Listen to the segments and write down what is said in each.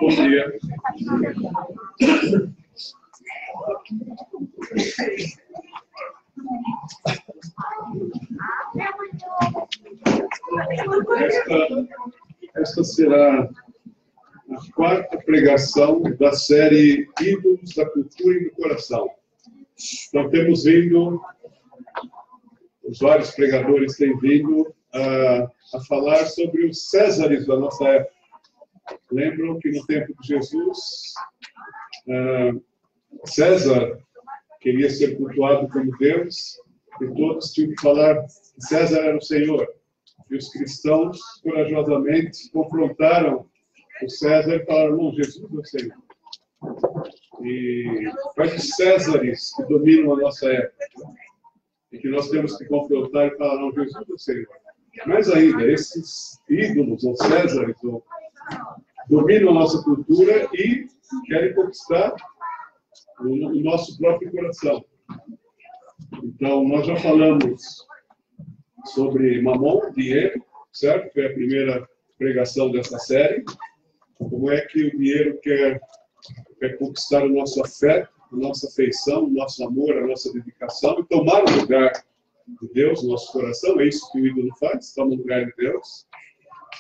Bom dia. Esta será a quarta pregação da série Ídolos da Cultura e do Coração. Então, temos vindo, os vários pregadores têm vindo a falar sobre os Césares da nossa época. Lembram que no tempo de Jesus, César queria ser cultuado como Deus e todos tinham que falar que César era o Senhor. E os cristãos, corajosamente, confrontaram o César e falaram, não, Jesus é o Senhor. E faz os Césares que dominam a nossa época. E que nós temos que confrontar e falar, não, Jesus é o Senhor. Mais ainda, esses ídolos, ou Césares, dominam a nossa cultura e querem conquistar o nosso próprio coração. Então, nós já falamos sobre Mamon, dinheiro, certo? Foi a primeira pregação dessa série. Como é que o dinheiro quer conquistar o nosso afeto, a nossa afeição, o nosso amor, a nossa dedicação e tomar o lugar de Deus no nosso coração. É isso que o ídolo faz, toma o lugar de Deus.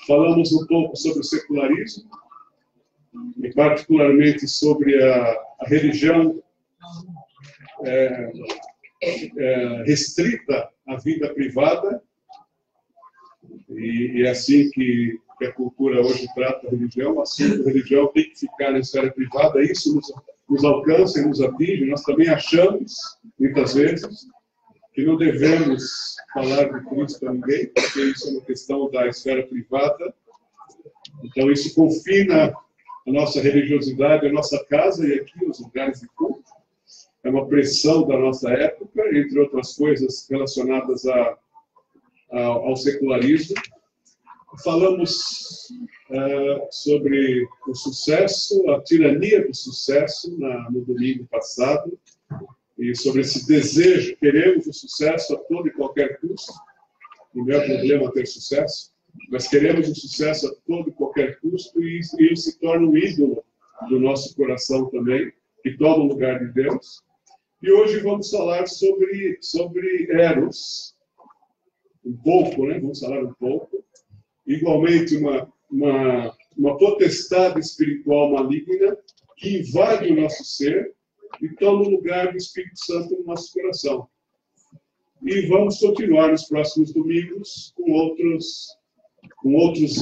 Falamos um pouco sobre o secularismo, e particularmente sobre a religião restrita à vida privada, e é assim que a cultura hoje trata a religião. Assim, a religião tem que ficar na esfera privada, isso nos alcança e nos atinge. Nós também achamos, muitas vezes, que não devemos falar de Cristo a ninguém, porque isso é uma questão da esfera privada. Então, isso confina a nossa religiosidade, a nossa casa e aqui os lugares de culto. É uma pressão da nossa época, entre outras coisas relacionadas ao secularismo. Falamos sobre o sucesso, a tirania do sucesso no domingo passado, e sobre esse desejo, queremos o sucesso a todo e qualquer custo. Não é problema ter sucesso, mas queremos o sucesso a todo e qualquer custo, e ele se torna um ídolo do nosso coração também, que toma o lugar de Deus. E hoje vamos falar sobre Eros, um pouco, né? Vamos falar um pouco. Igualmente uma potestade espiritual maligna que invade o nosso ser e toma o lugar do Espírito Santo no nosso coração. E vamos continuar nos próximos domingos com outros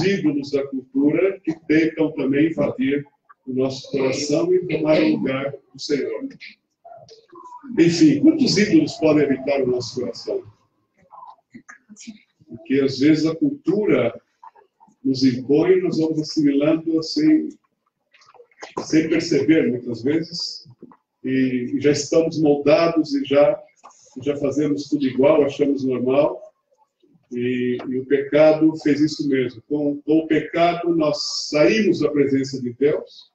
ídolos da cultura que tentam também invadir o nosso coração e tomar o lugar do Senhor. Enfim, quantos ídolos podem habitar o nosso coração? Porque às vezes a cultura nos impõe e nós vamos assimilando sem perceber, muitas vezes, e já estamos moldados e já fazemos tudo igual, achamos normal, e o pecado fez isso mesmo. Com o pecado nós saímos da presença de Deus,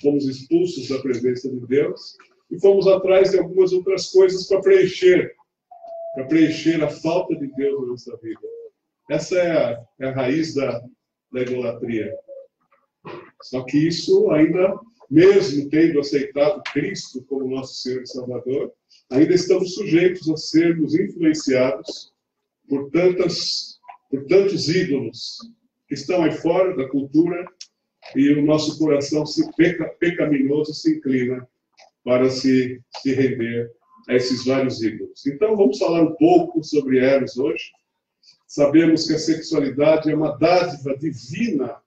fomos expulsos da presença de Deus, e fomos atrás de algumas outras coisas para preencher a falta de Deus na nossa vida. Essa é a raiz da idolatria. Só que isso ainda, mesmo tendo aceitado Cristo como nosso Senhor e Salvador, ainda estamos sujeitos a sermos influenciados por tantos ídolos que estão aí fora da cultura, e o nosso coração pecaminoso se inclina para se render a esses vários ídolos. Então, vamos falar um pouco sobre Eros hoje. Sabemos que a sexualidade é uma dádiva divina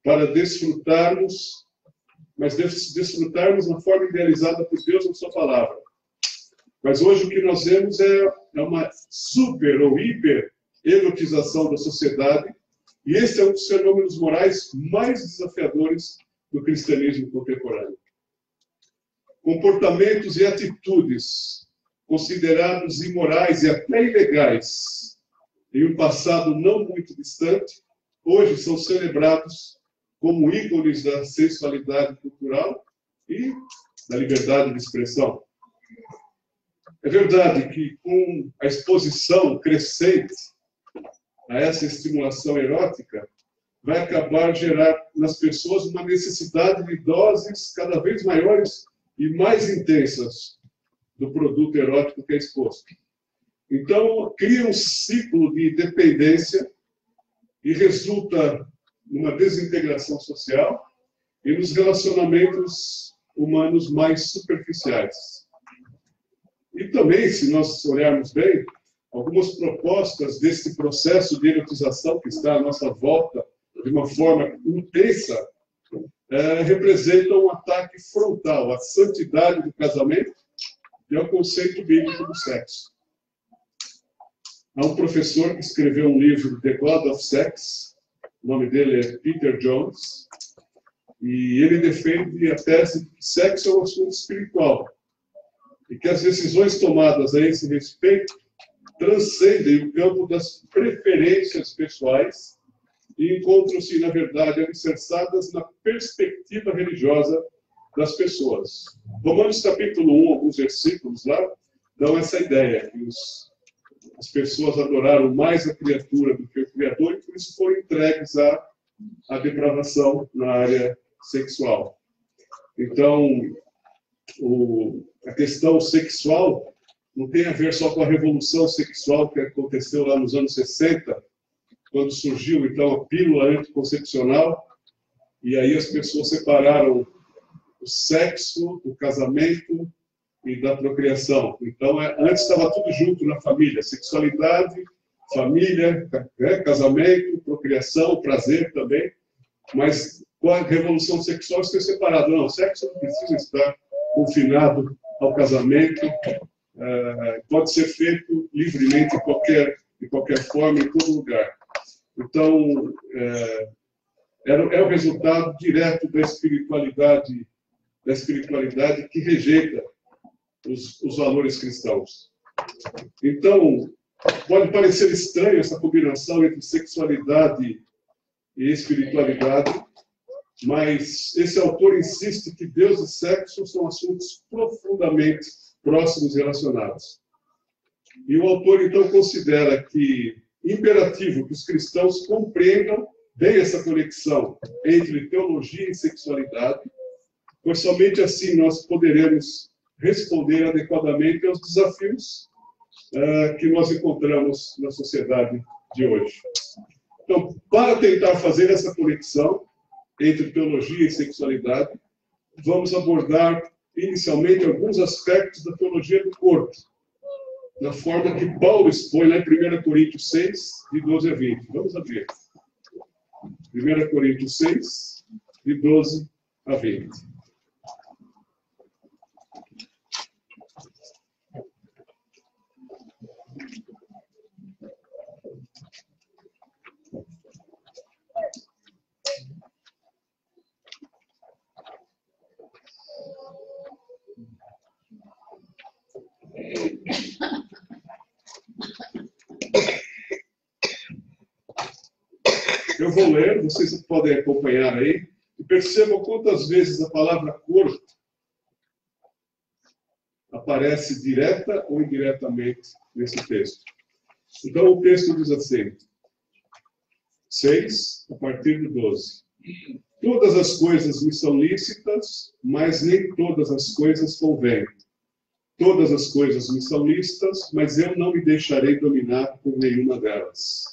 para desfrutarmos, mas desfrutarmos na forma idealizada por Deus na sua palavra. Mas hoje o que nós vemos é uma super ou hiper erotização da sociedade, e esse é um dos fenômenos morais mais desafiadores do cristianismo contemporâneo. comportamentos e atitudes considerados imorais e até ilegais em um passado não muito distante, hoje são celebrados como ícones da sensualidade cultural e da liberdade de expressão. É verdade que, com a exposição crescente a essa estimulação erótica, vai acabar gerar nas pessoas uma necessidade de doses cada vez maiores e mais intensas do produto erótico que é exposto. Então, cria um ciclo de dependência e resulta numa desintegração social e nos relacionamentos humanos mais superficiais. E também, se nós olharmos bem, algumas propostas desse processo de erotização que está à nossa volta de uma forma intensa, representam um ataque frontal à santidade do casamento e ao conceito bíblico do sexo. Há um professor que escreveu um livro, The God of Sex, o nome dele é Peter Jones, e ele defende a tese de que sexo é um assunto espiritual e que as decisões tomadas a esse respeito transcendem o campo das preferências pessoais e encontram-se, na verdade, alicerçadas na perspectiva religiosa das pessoas. Romanos capítulo 1, alguns versículos lá, dão essa ideia, que as pessoas adoraram mais a criatura do que o Criador e por isso foram entregues à depravação na área sexual. Então, a questão sexual não tem a ver só com a revolução sexual que aconteceu lá nos anos 60, quando surgiu, então, a pílula anticoncepcional, e aí as pessoas separaram o sexo, o casamento e da procriação. Então, antes estava tudo junto na família, sexualidade, família, casamento, procriação, prazer também, mas com a revolução sexual isso foi separado. Não, o sexo não precisa estar confinado ao casamento, pode ser feito livremente de qualquer forma, em todo lugar. Então, é o resultado direto da espiritualidade que rejeita os valores cristãos. Então, pode parecer estranho essa combinação entre sexualidade e espiritualidade, mas esse autor insiste que Deus e sexo são assuntos profundamente próximos e relacionados. E o autor, então, considera que imperativo que os cristãos compreendam bem essa conexão entre teologia e sexualidade, pois somente assim nós poderemos responder adequadamente aos desafios que nós encontramos na sociedade de hoje. Então, para tentar fazer essa conexão entre teologia e sexualidade, vamos abordar inicialmente alguns aspectos da teologia do corpo, na forma que Paulo expõe lá em 1 Coríntios 6, de 12 a 20. Vamos abrir. 1 Coríntios 6, de 12 a 20. Eu vou ler, vocês podem acompanhar aí, e percebam quantas vezes a palavra corpo aparece direta ou indiretamente nesse texto. Então, o texto diz assim, 6, a partir do 12. Todas as coisas me são lícitas, mas nem todas as coisas convêm. Todas as coisas me são lícitas, mas eu não me deixarei dominar por nenhuma delas.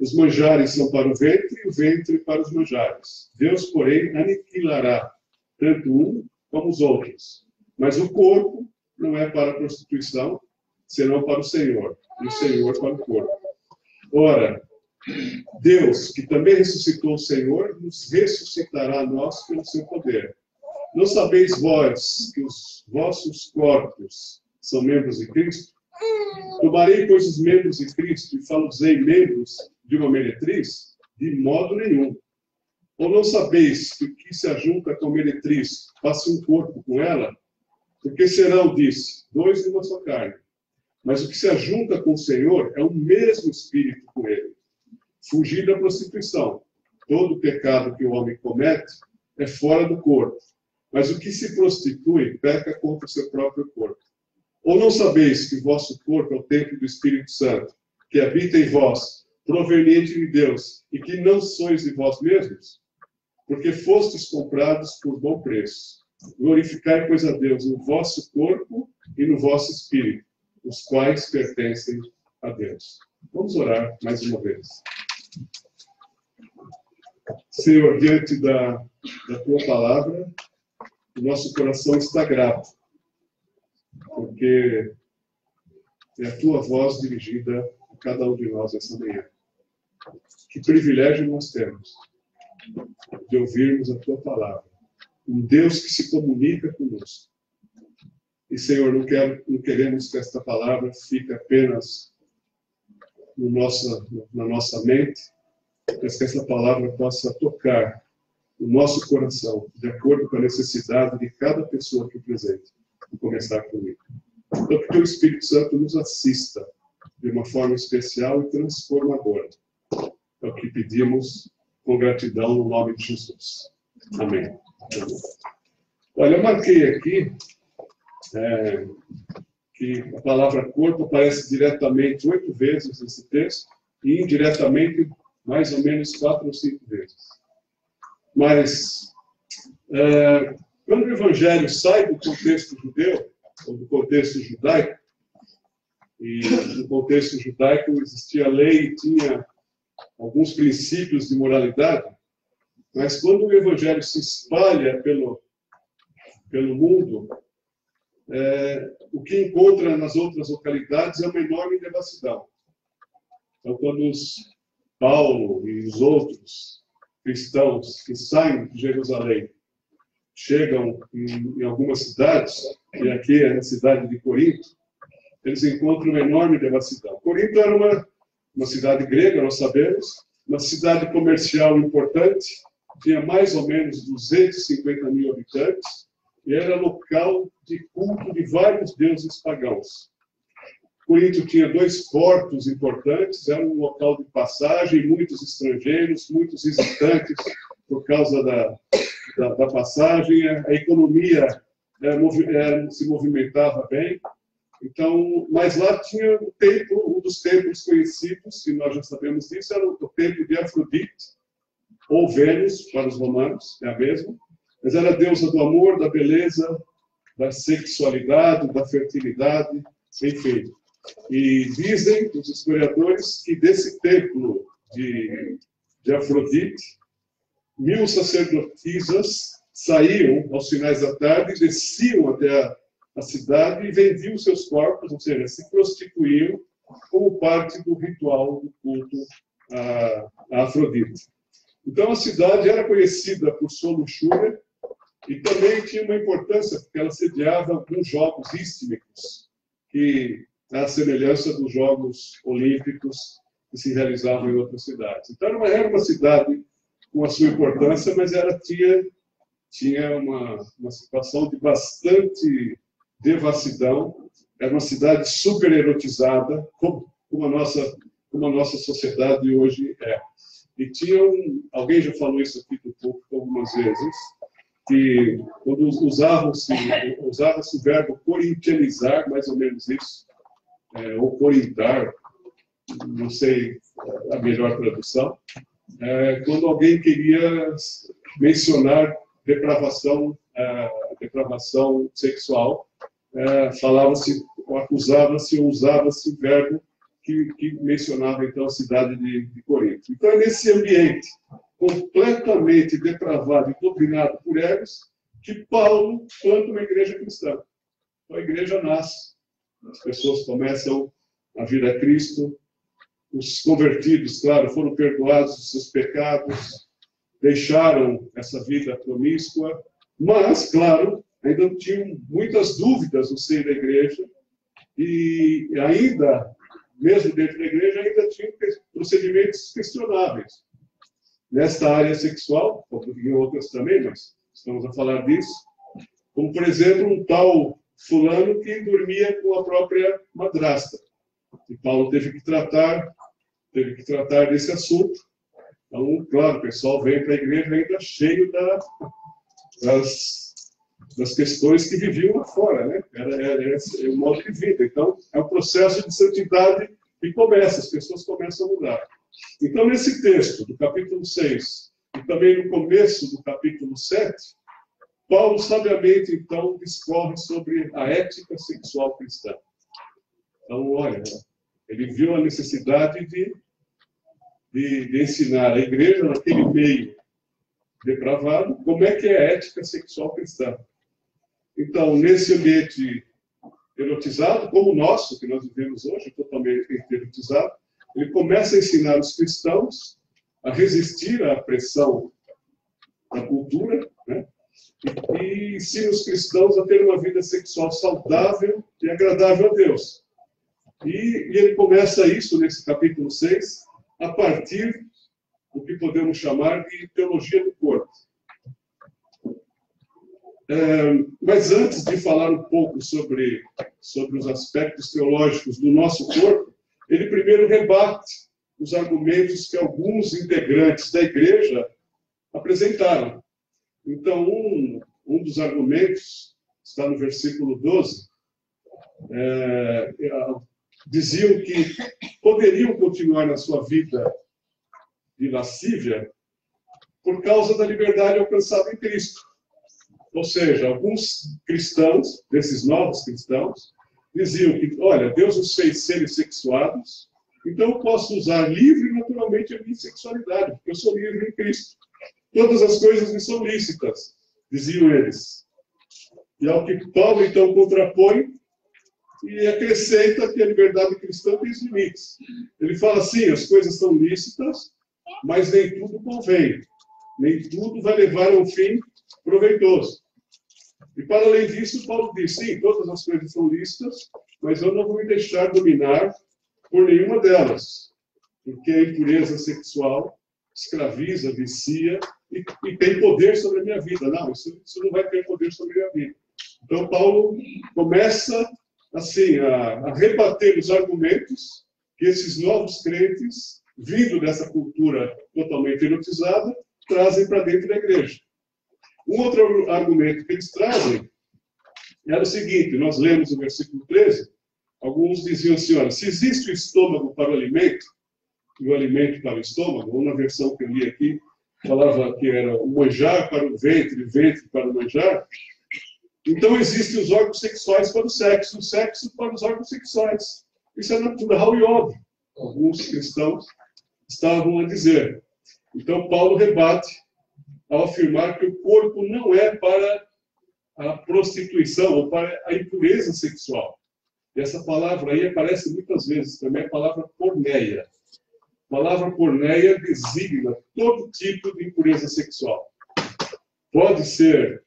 Os manjares são para o ventre e o ventre para os manjares. Deus, porém, aniquilará tanto um como os outros. Mas o corpo não é para a prostituição, senão para o Senhor, e o Senhor para o corpo. Ora, Deus, que também ressuscitou o Senhor, nos ressuscitará a nós pelo seu poder. Não sabeis vós que os vossos corpos são membros de Cristo? Tomarei, pois, os membros de Cristo e falo-vos-ei membros de uma meretriz? De modo nenhum. Ou não sabeis que o que se ajunta com a meretriz faça um corpo com ela? Porque serão, disse, dois numa só carne. Mas o que se ajunta com o Senhor é o mesmo Espírito com ele. Fugir da prostituição. Todo pecado que o homem comete é fora do corpo. Mas o que se prostitui peca contra o seu próprio corpo. Ou não sabeis que vosso corpo é o templo do Espírito Santo, que habita em vós, proveniente de Deus, e que não sois de vós mesmos? Porque fostes comprados por bom preço. Glorificai, pois, a Deus no vosso corpo e no vosso espírito, os quais pertencem a Deus. Vamos orar mais uma vez. Senhor, diante da tua palavra, o nosso coração está grato, porque é a tua voz dirigida a cada um de nós essa manhã. Que privilégio nós temos de ouvirmos a tua palavra. Um Deus que se comunica conosco. E, Senhor, não queremos que esta palavra fique apenas na nossa mente, mas que essa palavra possa tocar o nosso coração, de acordo com a necessidade de cada pessoa aqui presente. Vou começar comigo. Então, que o teu Espírito Santo nos assista de uma forma especial e transformadora. É o que pedimos com gratidão no nome de Jesus. Amém. Olha, eu marquei aqui que a palavra corpo aparece diretamente 8 vezes nesse texto e indiretamente mais ou menos 4 ou 5 vezes. Mas, quando o Evangelho sai do contexto judeu, ou do contexto judaico, e no contexto judaico existia lei e tinha alguns princípios de moralidade, mas quando o Evangelho se espalha pelo mundo, o que encontra nas outras localidades é uma enorme devassidão. Então, quando Paulo e os outros cristãos que saem de Jerusalém chegam em algumas cidades, e aqui é a cidade de Corinto, eles encontram uma enorme devassidão. Corinto era uma cidade grega, nós sabemos, uma cidade comercial importante, tinha mais ou menos 250 mil habitantes, e era local de culto de vários deuses pagãos. Corinto tinha 2 portos importantes, era um local de passagem, muitos estrangeiros, muitos visitantes por causa da passagem, a economia se movimentava bem. Então, mas lá tinha o templo, um dos templos conhecidos, e nós já sabemos disso, era o templo de Afrodite, ou Vênus, para os romanos, é a mesma, mas era a deusa do amor, da beleza, da sexualidade, da fertilidade, enfim. E dizem os historiadores que desse templo de Afrodite, 1000 sacerdotisas saíam aos finais da tarde, desciam até a cidade e vendiam seus corpos, ou seja, se prostituíam como parte do ritual do culto a Afrodite. Então a cidade era conhecida por sua luxúria e também tinha uma importância, porque ela sediava alguns jogos istmicos, que à semelhança dos Jogos Olímpicos que se realizavam em outras cidades. Então era uma cidade com a sua importância, mas ela tinha uma situação de bastante devassidão. Era uma cidade super erotizada, como a nossa sociedade hoje é. E alguém já falou isso aqui do público algumas vezes, que quando usava-se o verbo corintianizar, mais ou menos isso, ou corintar, não sei a melhor tradução, quando alguém queria mencionar depravação sexual, falava-se, ou acusava-se, ou usava-se o verbo que mencionava, então, a cidade de Corinto. Então, é nesse ambiente completamente depravado e dominado por eles que Paulo planta uma igreja cristã. Então, a igreja nasce, as pessoas começam a vir a Cristo, os convertidos, claro, foram perdoados dos seus pecados, deixaram essa vida promíscua, mas, claro, ainda tinham muitas dúvidas no seio da igreja e ainda, mesmo dentro da igreja, ainda tinham procedimentos questionáveis. Nesta área sexual, em outras também, mas estamos a falar disso, como, por exemplo, um tal fulano que dormia com a própria madrasta. E Paulo teve que tratar desse assunto. Então, claro, o pessoal vem para a igreja ainda cheio das questões que viviam lá fora, né? Era o modo de vida. Então, é um processo de santidade que começa, as pessoas começam a mudar. Então, nesse texto, do capítulo 6, e também no começo do capítulo 7, Paulo, sabiamente, então, discorre sobre a ética sexual cristã. Então, olha, ele viu a necessidade de ensinar a igreja, naquele meio depravado, como é que é a ética sexual cristã. Então, nesse ambiente erotizado, como o nosso, que nós vivemos hoje, totalmente erotizado, ele começa a ensinar os cristãos a resistir à pressão da cultura, né? E ensina os cristãos a ter uma vida sexual saudável e agradável a Deus. E ele começa isso, nesse capítulo 6, a partir do que podemos chamar de teologia do corpo. Mas antes de falar um pouco sobre os aspectos teológicos do nosso corpo, ele primeiro rebate os argumentos que alguns integrantes da igreja apresentaram. Então, um dos argumentos está no versículo 12, diziam que poderiam continuar na sua vida de lascívia por causa da liberdade alcançada em Cristo. Ou seja, alguns cristãos, desses novos cristãos, diziam que, olha, Deus os fez seres sexuados, então eu posso usar livre e naturalmente a minha sexualidade, porque eu sou livre em Cristo. Todas as coisas me são lícitas, diziam eles. E ao que Paulo, então, contrapõe e acrescenta que a liberdade cristã tem os limites. Ele fala assim, as coisas são lícitas, mas nem tudo convém. Nem tudo vai levar a um fim proveitoso. E para além disso, Paulo diz, sim, todas as coisas são lícitas, mas eu não vou me deixar dominar por nenhuma delas, porque a impureza sexual escraviza, vicia e tem poder sobre a minha vida. Não, isso não vai ter poder sobre a minha vida. Então, Paulo começa, assim, a rebater os argumentos que esses novos crentes, vindo dessa cultura totalmente erotizada, trazem para dentro da igreja. Um outro argumento que eles trazem era o seguinte, nós lemos o versículo 13, alguns diziam assim, olha, se existe o estômago para o alimento, e o alimento para o estômago, ou na versão que eu li aqui, falava que era o manjar para o ventre para o manjar, então existem os órgãos sexuais para o sexo para os órgãos sexuais. Isso é natural e óbvio. Alguns cristãos estavam a dizer. Então Paulo rebate ao afirmar que o corpo não é para a prostituição ou para a impureza sexual. E essa palavra aí aparece muitas vezes também, a palavra porneia. A palavra porneia designa todo tipo de impureza sexual. Pode ser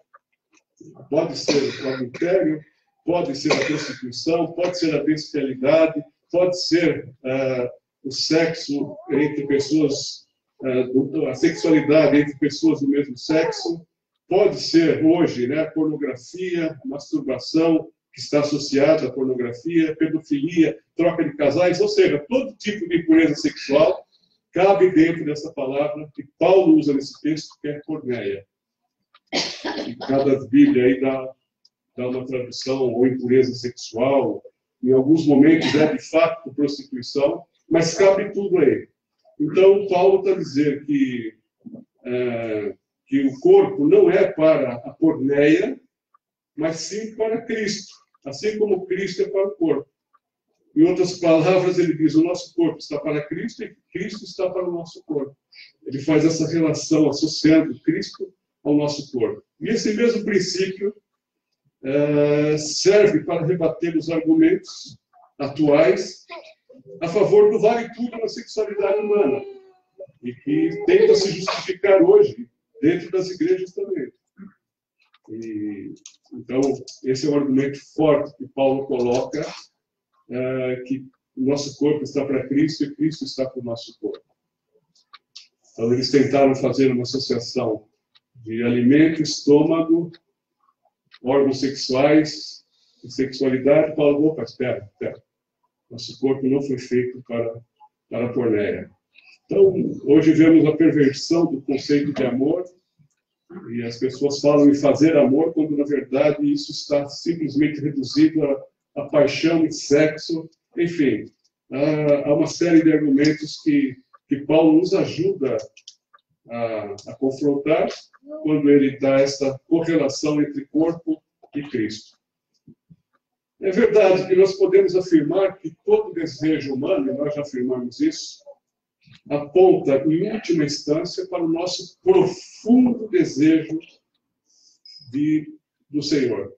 o adultério, pode ser a prostituição, pode ser a bestialidade, pode ser o sexo entre pessoas, a sexualidade entre pessoas do mesmo sexo, pode ser hoje, né, pornografia, masturbação, que está associada à pornografia, pedofilia, troca de casais, ou seja, todo tipo de impureza sexual cabe dentro dessa palavra que Paulo usa nesse texto, que é porneia. E cada Bíblia aí dá uma tradução, ou impureza sexual, em alguns momentos é de fato prostituição, mas cabe tudo aí. Então, Paulo está dizendo que o corpo não é para a porneia, mas sim para Cristo, assim como Cristo é para o corpo. Em outras palavras, ele diz, o nosso corpo está para Cristo e Cristo está para o nosso corpo. Ele faz essa relação associando Cristo ao nosso corpo. E esse mesmo princípio serve para rebater os argumentos atuais a favor do vale tudo na sexualidade humana e que tenta se justificar hoje dentro das igrejas também. Então, esse é um argumento forte que Paulo coloca, que o nosso corpo está para Cristo e Cristo está para o nosso corpo. Então, eles tentaram fazer uma associação de alimento, estômago, órgãos sexuais de sexualidade, Paulo, opa, espera. Nosso corpo não foi feito para a porneia. Então, hoje vemos a perversão do conceito de amor, e as pessoas falam em fazer amor, quando, na verdade, isso está simplesmente reduzido a paixão e sexo. Enfim, há uma série de argumentos que Paulo nos ajuda a confrontar quando ele dá essa correlação entre corpo e Cristo. É verdade que nós podemos afirmar que todo desejo humano, e nós já afirmamos isso, aponta, em última instância, para o nosso profundo desejo do Senhor.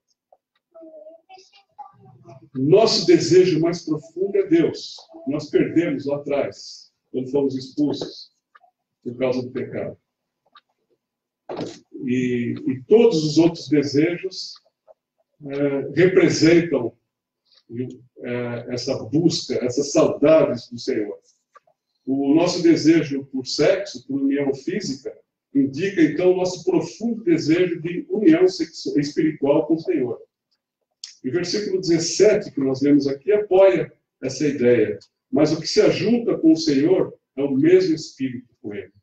Nosso desejo mais profundo é Deus. Nós perdemos lá atrás, quando fomos expulsos por causa do pecado. E todos os outros desejos representam essa busca, essas saudades do Senhor. O nosso desejo por sexo, por união física, indica, então, o nosso profundo desejo de união espiritual com o Senhor. E o versículo 17, que nós lemos aqui, apoia essa ideia. Mas o que se ajunta com o Senhor é o mesmo Espírito com Ele.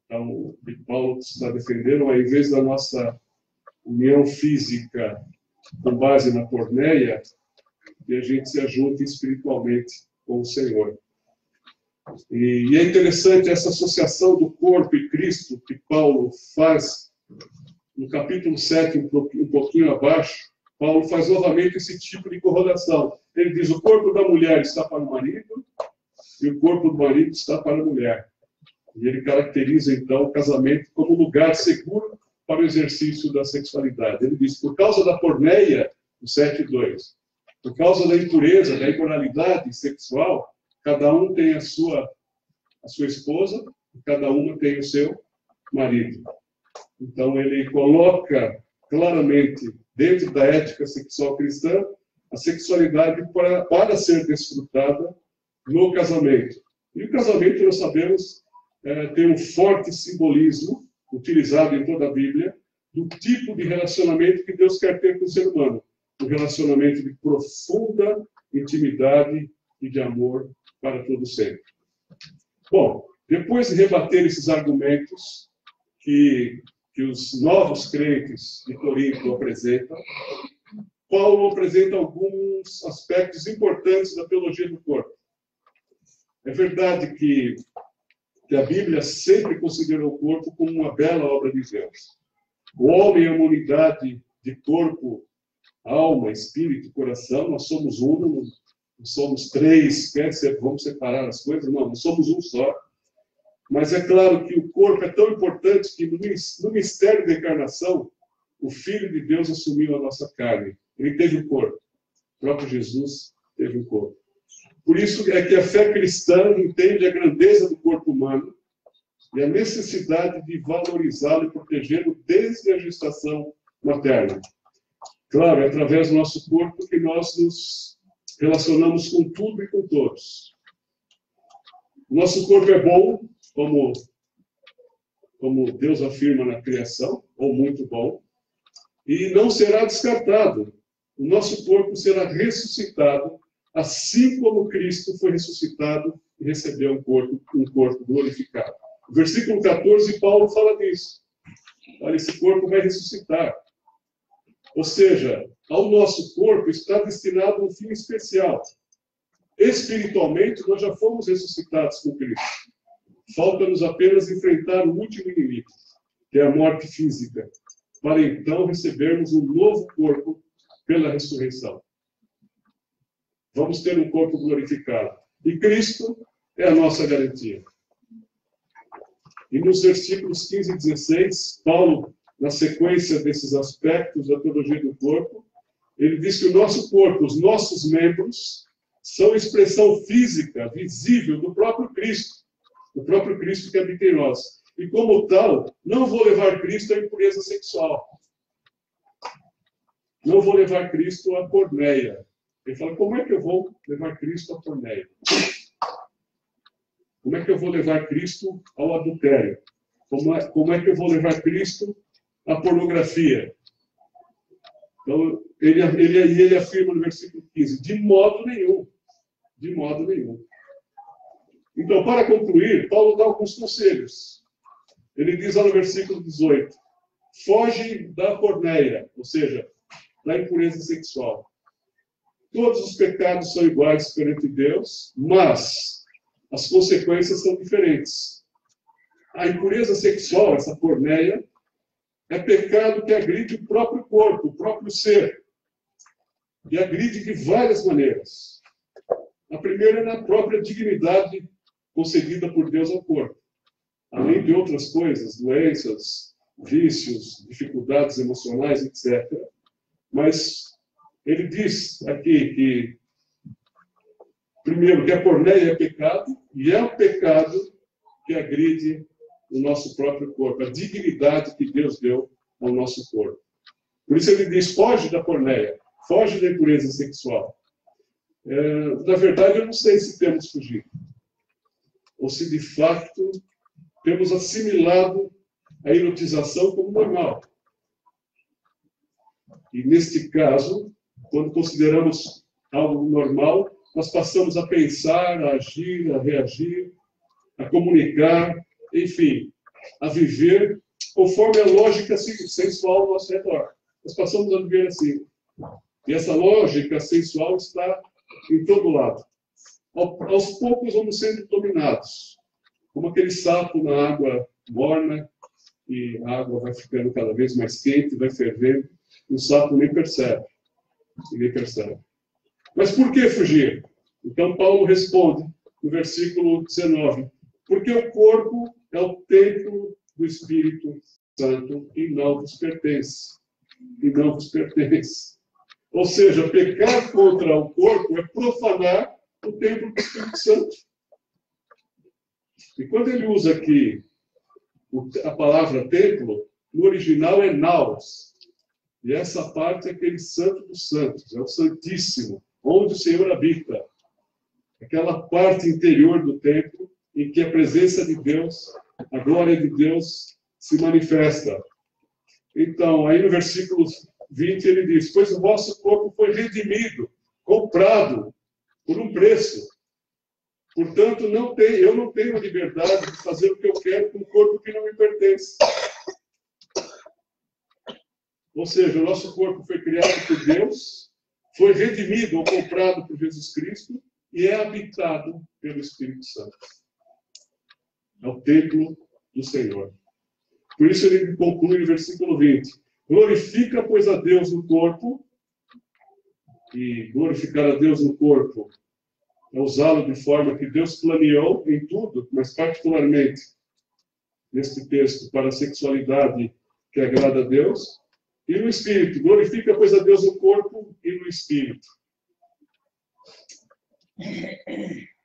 Então, o que Paulo está defendendo, ao invés da nossa união física com base na porneia, que a gente se ajunte espiritualmente com o Senhor. E é interessante essa associação do corpo e Cristo que Paulo faz no capítulo 7, um pouquinho abaixo. Paulo faz novamente esse tipo de correlação. Ele diz: o corpo da mulher está para o marido e o corpo do marido está para a mulher. E ele caracteriza, então, o casamento como lugar seguro para o exercício da sexualidade. Ele diz: por causa da porneia, no 7:2, por causa da impureza, da imoralidade sexual, cada um tem a sua esposa, e cada uma tem o seu marido. Então, ele coloca claramente, dentro da ética sexual cristã, a sexualidade para ser desfrutada no casamento. E o casamento, nós sabemos, tem um forte simbolismo, utilizado em toda a Bíblia, do tipo de relacionamento que Deus quer ter com o ser humano. Um relacionamento de profunda intimidade e de amor para todo sempre. Bom, depois de rebater esses argumentos que os novos crentes de Corinto apresentam, Paulo apresenta alguns aspectos importantes da teologia do corpo. É verdade que a Bíblia sempre considerou o corpo como uma bela obra de Deus. O homem é uma unidade de corpo, alma, espírito e coração. Nós somos um, não somos três, vamos separar as coisas? Não, nós somos um só. Mas é claro que o corpo é tão importante que no mistério da encarnação, o Filho de Deus assumiu a nossa carne. Ele teve um corpo. O próprio Jesus teve um corpo. Por isso é que a fé cristã entende a grandeza do corpo humano e a necessidade de valorizá-lo e protegê-lo desde a gestação materna. Claro, é através do nosso corpo que nós nos relacionamos com tudo e com todos. O nosso corpo é bom, como Deus afirma na criação, ou muito bom, e não será descartado. O nosso corpo será ressuscitado, assim como Cristo foi ressuscitado e recebeu um corpo glorificado. No versículo 14, Paulo fala disso. Olha, esse corpo vai ressuscitar. Ou seja, ao nosso corpo está destinado um fim especial. Espiritualmente, nós já fomos ressuscitados com Cristo. Falta-nos apenas enfrentar o último inimigo, que é a morte física, para então recebermos um novo corpo pela ressurreição. Vamos ter um corpo glorificado. E Cristo é a nossa garantia. E nos versículos 15 e 16, Paulo, na sequência desses aspectos da teologia do corpo, ele diz que o nosso corpo, os nossos membros, são expressão física, visível do próprio Cristo que habita em nós. E como tal, não vou levar Cristo à impureza sexual. Não vou levar Cristo à porneia. Ele fala, como é que eu vou levar Cristo à porneia? Como é que eu vou levar Cristo ao adultério? Como é que eu vou levar Cristo à pornografia? Então, ele afirma no versículo 15, de modo nenhum. De modo nenhum. Então, para concluir, Paulo dá alguns conselhos. Ele diz lá no versículo 18, foge da porneia, ou seja, da impureza sexual. Todos os pecados são iguais perante Deus, mas as consequências são diferentes. A impureza sexual, essa porneia, é pecado que agride o próprio corpo, o próprio ser. E agride de várias maneiras. A primeira é na própria dignidade concedida por Deus ao corpo. Além de outras coisas, doenças, vícios, dificuldades emocionais, etc. Mas ele diz aqui que, primeiro, que a porneia é pecado, e é um pecado que agride o nosso próprio corpo, a dignidade que Deus deu ao nosso corpo. Por isso ele diz, foge da porneia, foge da impureza sexual. Na verdade, eu não sei se temos fugido, ou se de fato temos assimilado a erotização como normal. E neste caso, quando consideramos algo normal, nós passamos a pensar, a agir, a reagir, a comunicar, enfim, a viver conforme a lógica sensual ao nosso redor. Nós passamos a viver assim. E essa lógica sensual está em todo lado. Aos poucos vamos sendo dominados. Como aquele sapo na água morna, e a água vai ficando cada vez mais quente, vai fervendo, e o sapo nem percebe. Ninguém percebe. Mas por que fugir? Então Paulo responde no versículo 19. Porque o corpo é o templo do Espírito Santo e não vos pertence. E não vos pertence. Ou seja, pecar contra o corpo é profanar o templo do Espírito Santo. E quando ele usa aqui a palavra templo, no original é naos. E essa parte é aquele santo dos santos, é o santíssimo, onde o Senhor habita. Aquela parte interior do templo em que a presença de Deus, a glória de Deus se manifesta. Então, aí no versículo 20 ele diz, pois o vosso corpo foi redimido, comprado por um preço. Portanto, eu não tenho a liberdade de fazer o que eu quero com um corpo que não me pertence. Ou seja, o nosso corpo foi criado por Deus, foi redimido ou comprado por Jesus Cristo e é habitado pelo Espírito Santo. É o templo do Senhor. Por isso ele conclui no versículo 20. Glorifica, pois, a Deus no corpo, e glorificar a Deus no corpo é usá-lo de forma que Deus planeou em tudo, mas particularmente neste texto para a sexualidade que agrada a Deus, e no Espírito. Glorifica, pois, a Deus no corpo e no Espírito.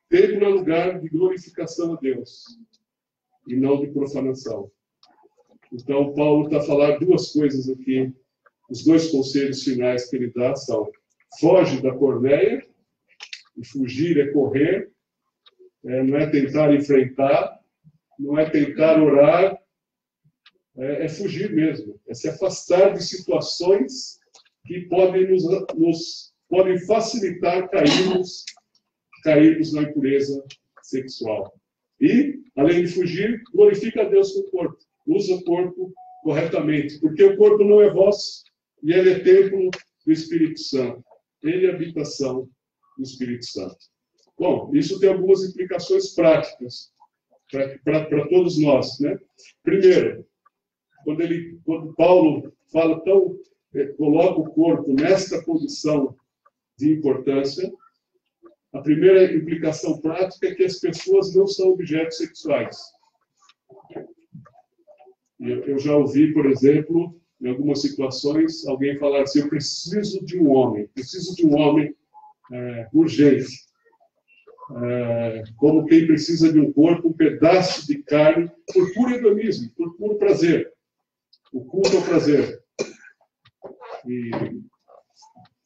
Templo é lugar de glorificação a Deus e não de profanação. Então, Paulo está a falar duas coisas aqui. Os dois conselhos finais que ele dá são: foge da porneia, e fugir é correr, não é tentar enfrentar, não é tentar orar, é fugir mesmo, é se afastar de situações que podem podem facilitar cairmos na impureza sexual. E, além de fugir, glorifica a Deus com o corpo. Usa o corpo corretamente, porque o corpo não é vosso, e ele é templo do Espírito Santo. Ele é habitação do Espírito Santo. Bom, isso tem algumas implicações práticas para todos nós, né? Primeiro, quando Paulo fala coloca o corpo nesta condição de importância, a primeira implicação prática é que as pessoas não são objetos sexuais. Eu já ouvi, por exemplo, em algumas situações, alguém falar assim: eu preciso de um homem urgente. Como quem precisa de um corpo, um pedaço de carne, por puro hedonismo, por puro prazer. O culto ao prazer.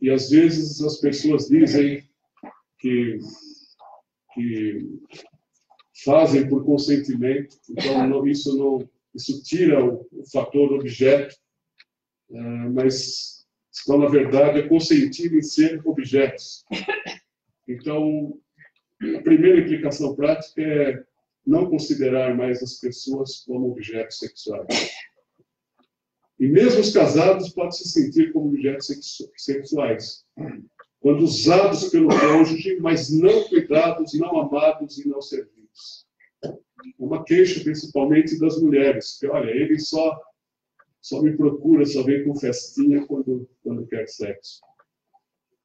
E às vezes as pessoas dizem que fazem por consentimento, então isso tira o fator objeto, mas estão, na verdade, a consentir em ser objetos. Então, a primeira implicação prática é não considerar mais as pessoas como objetos sexuais. E mesmo os casados podem se sentir como objetos sexuais, quando usados pelo cônjuge, mas não cuidados, não amados e não servidos. Uma queixa, principalmente das mulheres, que, olha, ele só me procura, só vem com festinha quando quer sexo.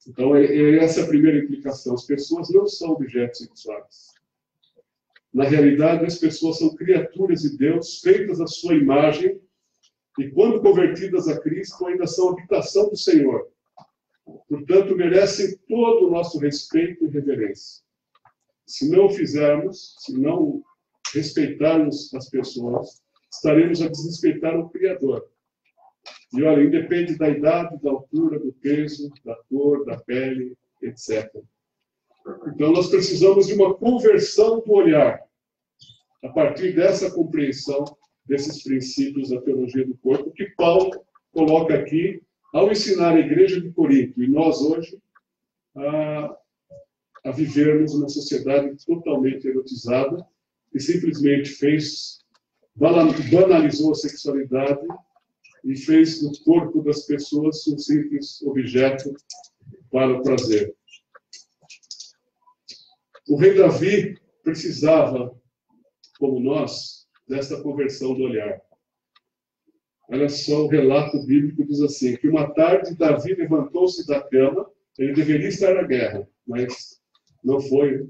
Então, essa é a primeira implicação. As pessoas não são objetos sexuais. Na realidade, as pessoas são criaturas de Deus, feitas à sua imagem, e quando convertidas a Cristo, ainda são habitação do Senhor. Portanto, merecem todo o nosso respeito e reverência. Se não o fizermos, se não respeitarmos as pessoas, estaremos a desrespeitar o Criador. E olha, independe da idade, da altura, do peso, da cor, da pele, etc. Então, nós precisamos de uma conversão do olhar, a partir dessa compreensão desses princípios da teologia do corpo, que Paulo coloca aqui ao ensinar a igreja de Corinto, e nós hoje, a vivermos uma sociedade totalmente erotizada, que simplesmente banalizou a sexualidade e fez do corpo das pessoas um simples objeto para o prazer. O rei Davi precisava, como nós, desta conversão do olhar. Olha só, o relato bíblico diz assim, que uma tarde Davi levantou-se da cama, ele deveria estar na guerra, mas não foi,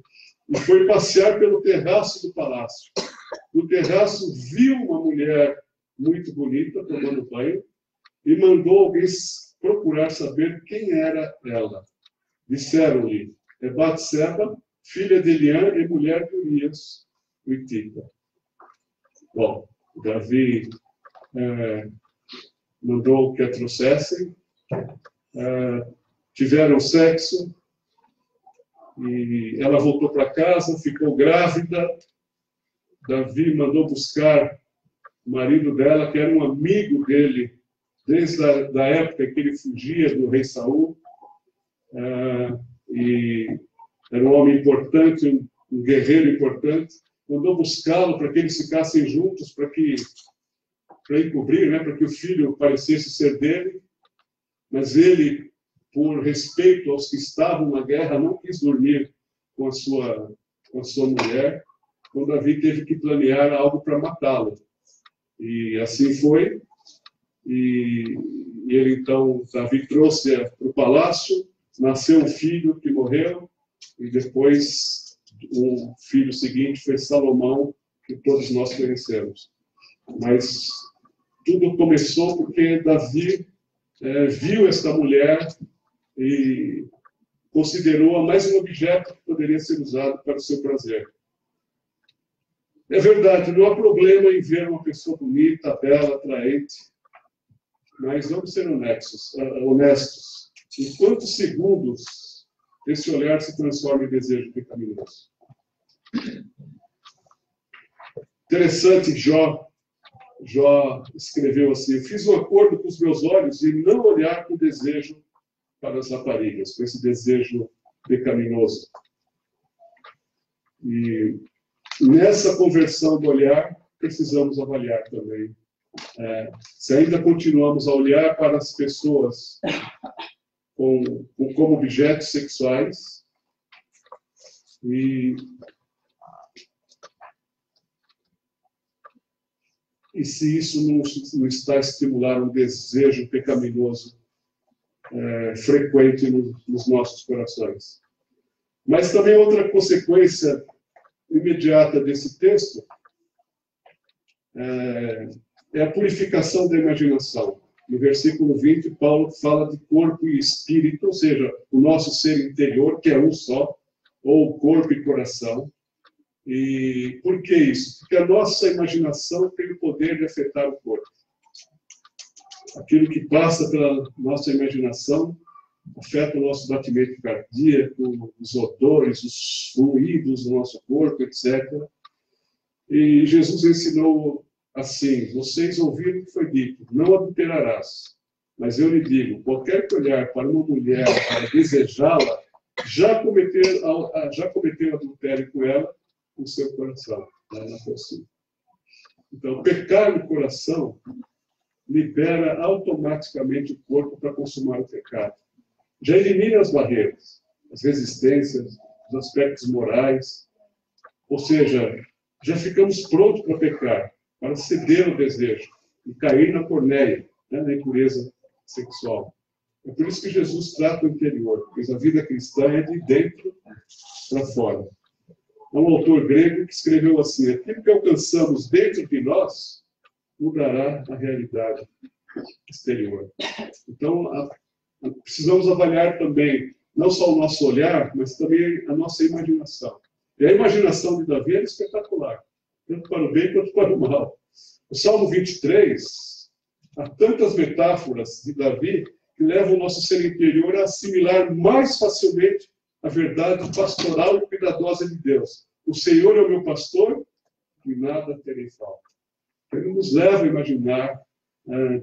e foi passear pelo terraço do palácio. No terraço viu uma mulher muito bonita tomando banho e mandou alguém procurar saber quem era ela. Disseram-lhe, é Batseba, filha de Eliã e mulher de Urias, o Hitita. Bom, Davi mandou que a trouxessem, tiveram sexo, e ela voltou para casa, ficou grávida. Davi mandou buscar o marido dela, que era um amigo dele, desde a época que ele fugia do rei Saul, e era um homem importante, um guerreiro importante, mandou buscá-lo para que eles ficassem juntos, para encobrir, né, para que o filho parecesse ser dele, mas ele, por respeito aos que estavam na guerra, não quis dormir com a sua mulher, então Davi teve que planear algo para matá-lo. E assim foi, e ele então, Davi trouxe para o palácio, nasceu um filho que morreu, e depois o filho seguinte foi Salomão, que todos nós conhecemos. Mas tudo começou porque Davi viu esta mulher e considerou-a mais um objeto que poderia ser usado para o seu prazer. É verdade, não há problema em ver uma pessoa bonita, bela, atraente, mas vamos ser honestos. Em quantos segundos esse olhar se transforma em desejo pecaminoso? Interessante, Jó escreveu assim, eu fiz um acordo com os meus olhos em não olhar com desejo para as raparigas, com esse desejo pecaminoso. E nessa conversão do olhar, precisamos avaliar também. Se ainda continuamos a olhar para as pessoas como objetos sexuais, e se isso não está a estimular um desejo pecaminoso frequente nos nossos corações. Mas também outra consequência imediata desse texto é a purificação da imaginação. No versículo 20, Paulo fala de corpo e espírito, ou seja, o nosso ser interior, que é um só, ou corpo e coração. E por que isso? Porque a nossa imaginação tem o poder de afetar o corpo. Aquilo que passa pela nossa imaginação afeta o nosso batimento cardíaco, os odores, os fluidos do nosso corpo, etc. E Jesus ensinou assim, vocês ouviram o que foi dito, não adulterarás. Mas eu lhe digo, qualquer que olhar para uma mulher para desejá-la, já cometeu adultério com ela no seu coração, lá na pessoa. Então, pecar no coração libera automaticamente o corpo para consumar o pecado. Já elimina as barreiras, as resistências, os aspectos morais. Ou seja, já ficamos prontos para pecar, para ceder ao desejo e cair na porneia, né, na impureza sexual. É por isso que Jesus trata o interior, pois a vida cristã é de dentro para fora. Há um autor grego que escreveu assim: aquilo que alcançamos dentro de nós mudará a realidade exterior. Então, precisamos avaliar também, não só o nosso olhar, mas também a nossa imaginação. E a imaginação de Davi era espetacular, tanto para o bem quanto para o mal. O Salmo 23, há tantas metáforas de Davi que levam o nosso ser interior a assimilar mais facilmente a verdade pastoral e cuidadosa de Deus. O Senhor é o meu pastor e nada terei falta. Ele nos leva a imaginar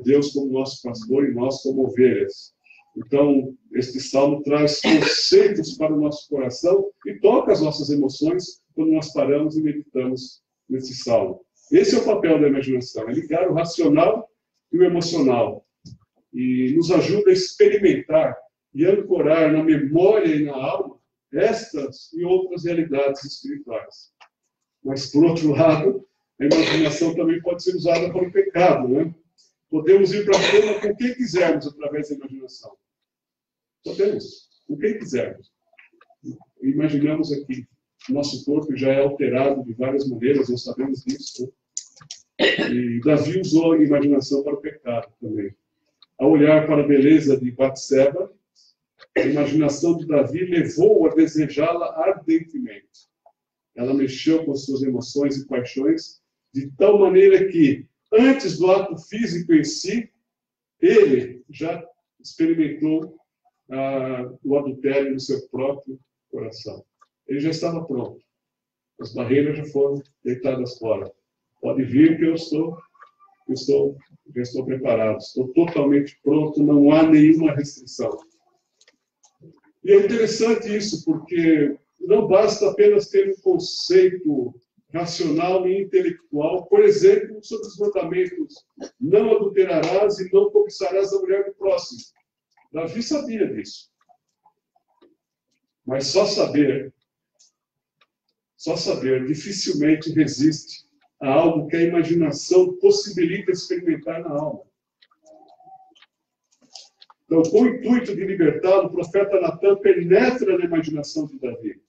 Deus como nosso pastor e nós como ovelhas. Então, este salmo traz conceitos para o nosso coração e toca as nossas emoções quando nós paramos e meditamos nesse salmo. Esse é o papel da imaginação, é ligar o racional e o emocional. E nos ajuda a experimentar e ancorar na memória e na alma estas e outras realidades espirituais. Mas, por outro lado, a imaginação também pode ser usada para o pecado, né? Podemos ir para a cama com quem quisermos através da imaginação. Podemos, com quem quisermos. Imaginamos aqui, nosso corpo já é alterado de várias maneiras, nós sabemos disso. Né? E Davi usou a imaginação para o pecado também. Ao olhar para a beleza de Batseba, a imaginação de Davi levou-o a desejá-la ardentemente. Ela mexeu com suas emoções e paixões de tal maneira que, antes do ato físico em si, ele já experimentou o adultério no seu próprio coração. Ele já estava pronto. As barreiras já foram deitadas fora. Pode vir que já estou preparado, estou totalmente pronto, não há nenhuma restrição. E é interessante isso, porque não basta apenas ter um conceito racional e intelectual, por exemplo, sobre os mandamentos: não adulterarás e não cobiçarás a mulher do próximo. Davi sabia disso. Mas só saber dificilmente resiste a algo que a imaginação possibilita experimentar na alma. Então, com o intuito de libertá-lo, o profeta Natan penetra na imaginação de Davi.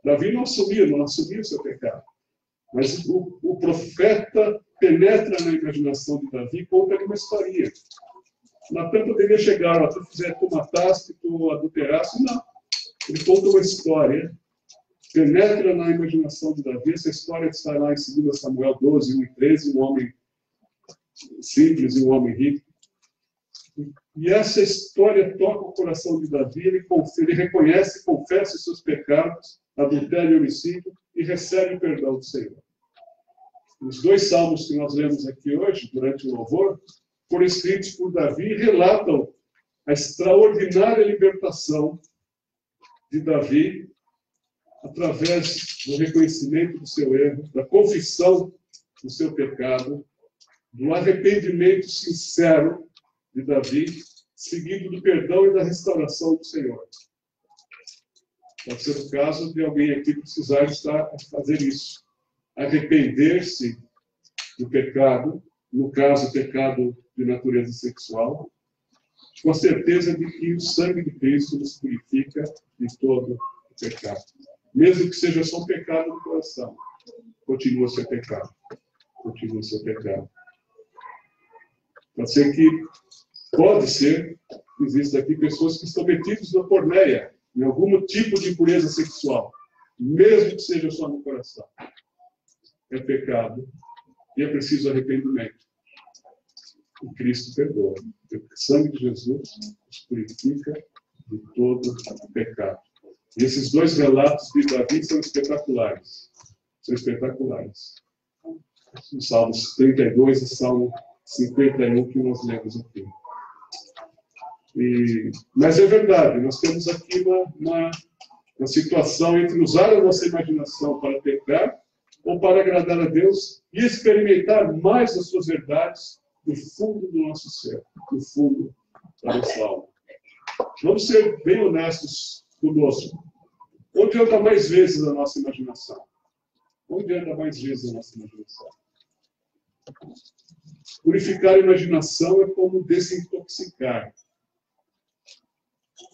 Davi não assumia o seu pecado. Mas o profeta penetra na imaginação de Davi e conta-lhe uma historinha. Natan poderia chegar, se fizer, tu mataste, tu adulteraste. Não. Ele conta uma história, penetra na imaginação de Davi. Essa história está lá em 2 Samuel 12, 1 e 13, um homem simples e um homem rico. E essa história toca o coração de Davi, ele reconhece e confessa os seus pecados, adultério e homicídio, e recebe o perdão do Senhor. Os 2 salmos que nós lemos aqui hoje, durante o louvor, foram escritos por Davi e relatam a extraordinária libertação de Davi através do reconhecimento do seu erro, da confissão do seu pecado, do arrependimento sincero de Davi, seguido do perdão e da restauração do Senhor. Pode ser o caso de alguém aqui precisar estar a fazer isso. Arrepender-se do pecado, no caso, pecado de natureza sexual, com a certeza de que o sangue de Cristo nos purifica de todo o pecado. Mesmo que seja só um pecado no coração, continua a ser pecado. Continua a ser pecado. Pode ser que existam aqui pessoas que estão metidas na porneia, em algum tipo de impureza sexual, mesmo que seja só no coração. É pecado e é preciso arrependimento. E Cristo perdoa. O sangue de Jesus nos purifica de todo o pecado. E esses 2 relatos de Davi são espetaculares. São espetaculares. Os Salmos 32 e Salmo 51 que nós lemos aqui. Mas é verdade, nós temos aqui uma situação entre usar a nossa imaginação para pecar ou para agradar a Deus e experimentar mais as suas verdades no fundo do nosso ser, no fundo da nossa alma. Vamos ser bem honestos conosco. Onde anda mais vezes a nossa imaginação? Onde anda mais vezes a nossa imaginação? Purificar a imaginação é como desintoxicar.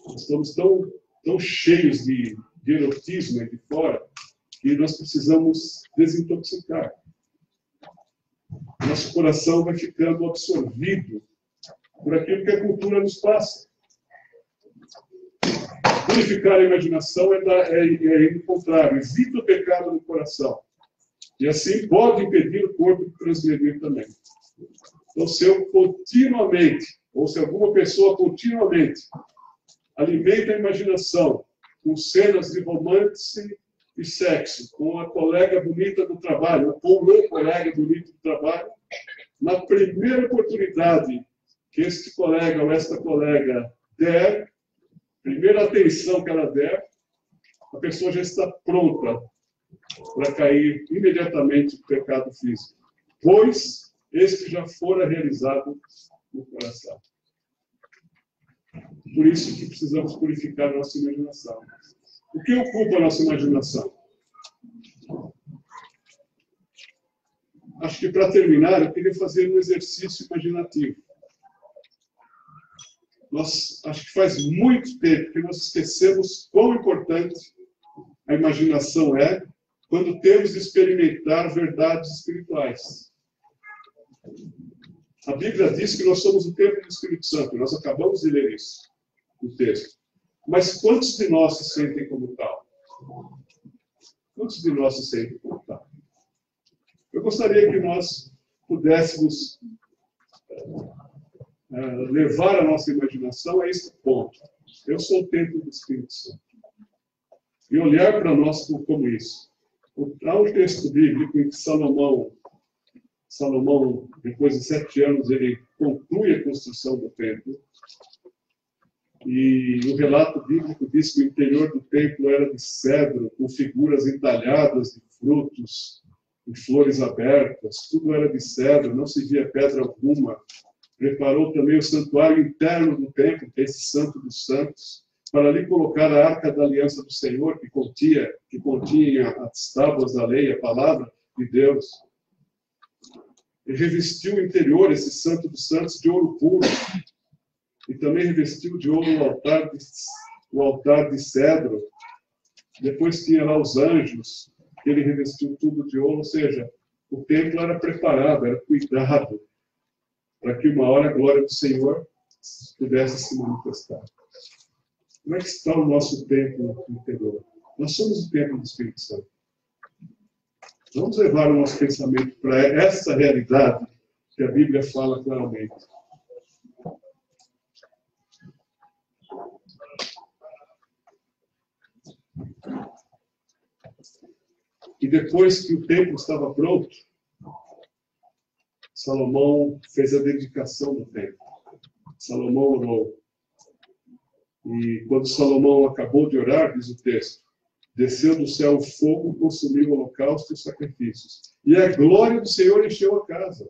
Nós estamos tão cheios de erotismo aí de fora que nós precisamos desintoxicar. Nosso coração vai ficando absorvido por aquilo que a cultura nos passa. Purificar a imaginação é o contrário, evita o pecado no coração. E assim pode impedir o corpo de transgredir também. Então, se eu continuamente, ou se alguma pessoa continuamente alimenta a imaginação com cenas de romance e sexo, com a colega bonita do trabalho, ou com o meu colega bonito do trabalho, na primeira oportunidade que este colega ou esta colega der, primeira atenção que ela der, a pessoa já está pronta para cair imediatamente no pecado físico, pois este já fora realizado no coração. Por isso que precisamos purificar a nossa imaginação. O que ocupa a nossa imaginação? Acho que, para terminar, eu queria fazer um exercício imaginativo. Acho que faz muito tempo que nós esquecemos quão importante a imaginação é quando temos de experimentar verdades espirituais. A Bíblia diz que nós somos o templo do Espírito Santo. Nós acabamos de ler isso no texto. Mas quantos de nós se sentem como tal? Quantos de nós se sentem como tal? Eu gostaria que nós pudéssemos levar a nossa imaginação a esse ponto. Eu sou o templo do Espírito Santo. E olhar para nós como isso. Há um texto bíblico em que Salomão, depois de 7 anos, ele conclui a construção do templo. E o relato bíblico diz que o interior do templo era de cedro, com figuras entalhadas de frutos e flores abertas. Tudo era de cedro, não se via pedra alguma. Preparou também o santuário interno do templo, que é esse Santo dos Santos, para ali colocar a Arca da Aliança do Senhor, que continha as tábuas da lei, a palavra de Deus. E revestiu o interior, esse Santo dos Santos, de ouro puro. E também revestiu de ouro o altar de cedro. Depois tinha lá os anjos, que ele revestiu tudo de ouro. Ou seja, o templo era preparado, era cuidado, para que uma hora a glória do Senhor pudesse se manifestar. Como é que está o nosso templo interior? Nós somos o templo do Espírito Santo. Vamos levar o nosso pensamento para essa realidade que a Bíblia fala claramente. E depois que o templo estava pronto, Salomão fez a dedicação do templo. Salomão orou. E quando Salomão acabou de orar, diz o texto, desceu do céu o fogo, consumiu o holocausto e os sacrifícios. E a glória do Senhor encheu a casa.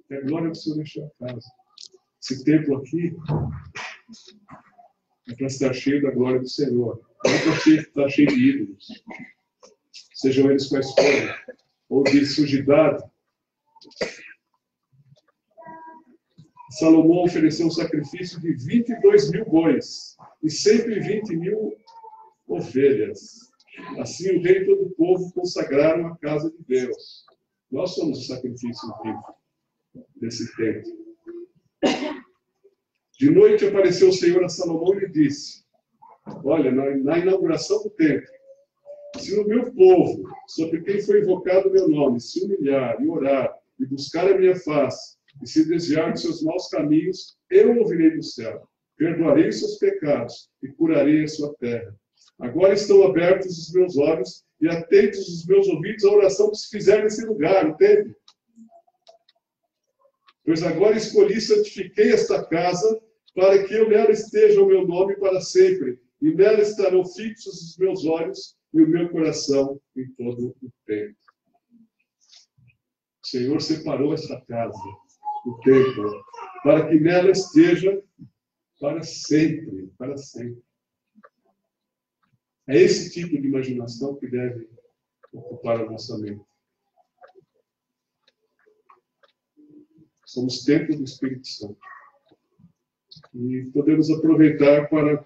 E a glória do Senhor encheu a casa. Esse templo aqui é para estar cheio da glória do Senhor. Não é para estar cheio de ídolos. Sejam eles quais forem. Ou de sujidade. Salomão ofereceu um sacrifício de 22 mil bois e 120 mil ovelhas. Assim o rei e todo o povo consagraram a casa de Deus. Nós somos o sacrifício vivo desse templo. De noite apareceu o Senhor a Salomão e lhe disse, olha, na inauguração do templo, se o meu povo, sobre quem foi invocado o meu nome, se humilhar e orar e buscar a minha face, e se desviar dos seus maus caminhos, eu ouvirei do céu, perdoarei os seus pecados e curarei a sua terra. Agora estão abertos os meus olhos e atentos os meus ouvidos à oração que se fizer nesse lugar, no templo. Pois agora escolhi e santifiquei esta casa para que nela esteja o meu nome para sempre, e nela estarão fixos os meus olhos e o meu coração em todo o tempo. O Senhor separou esta casa, o templo, para que nela esteja para sempre, para sempre. É esse tipo de imaginação que deve ocupar a nossa mente. Somos templo do Espírito Santo. E podemos aproveitar para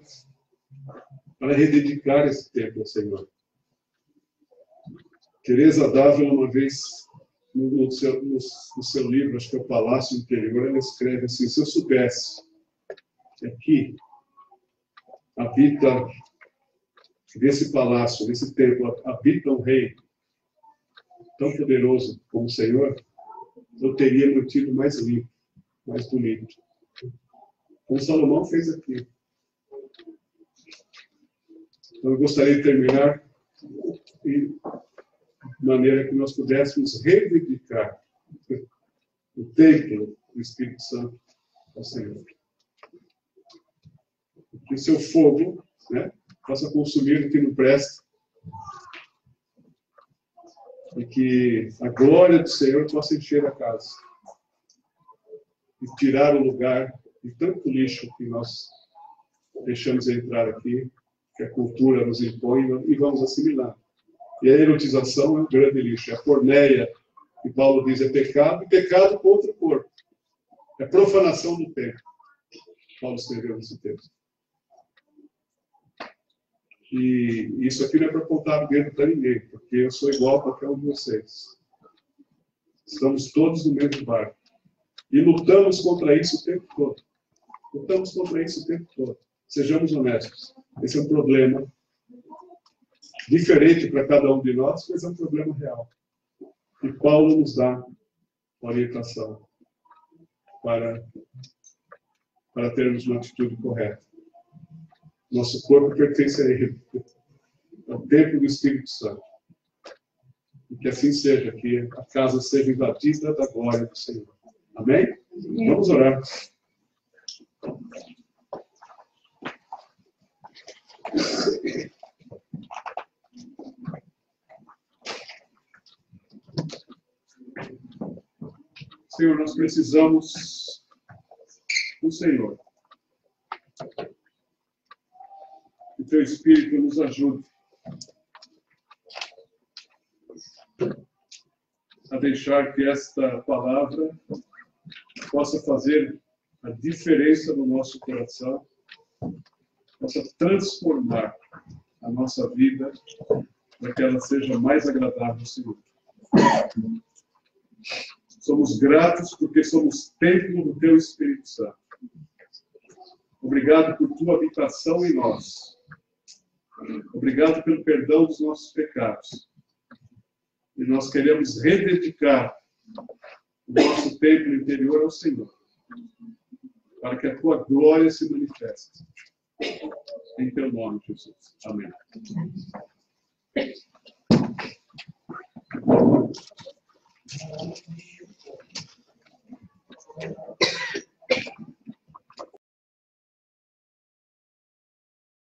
rededicar esse templo ao Senhor. Teresa d'Ávila, uma vez, no seu livro, acho que é o Palácio Interior, ela escreve assim: se eu soubesse que aqui habita, nesse palácio, nesse templo, habita um rei tão poderoso como o Senhor, eu teria mantido mais limpo, mais bonito. Como Salomão fez aqui. Então, eu gostaria de terminar de maneira que nós pudéssemos reivindicar o templo do Espírito Santo ao Senhor. Que o seu fogo, né, possa consumir o que não presta, e que a glória do Senhor possa encher a casa e tirar o lugar de tanto lixo que nós deixamos entrar aqui, que a cultura nos impõe e vamos assimilar. E a erotização é um grande lixo. É a porneia, que Paulo diz, é pecado, e pecado contra o corpo. É profanação do templo. Paulo escreveu nesse texto. E isso aqui não é para apontar o dedo para ninguém, porque eu sou igual a qualquer um de vocês. Estamos todos no mesmo barco. E lutamos contra isso o tempo todo. Lutamos contra isso o tempo todo. Sejamos honestos. Esse é um problema diferente para cada um de nós, mas é um problema real. E Paulo nos dá orientação para termos uma atitude correta. Nosso corpo pertence a Ele. É o templo do Espírito Santo. E que assim seja, que a casa seja invadida da glória do Senhor. Amém? Vamos orar. Senhor, nós precisamos do Senhor. Que o Teu Espírito nos ajude a deixar que esta palavra possa fazer a diferença no nosso coração, possa transformar a nossa vida para que ela seja mais agradável ao Senhor. Somos gratos porque somos templo do Teu Espírito Santo. Obrigado por Tua habitação em nós. Obrigado pelo perdão dos nossos pecados. E nós queremos rededicar o nosso templo interior ao Senhor, para que a Tua glória se manifeste. Em Teu nome, Jesus. Amém.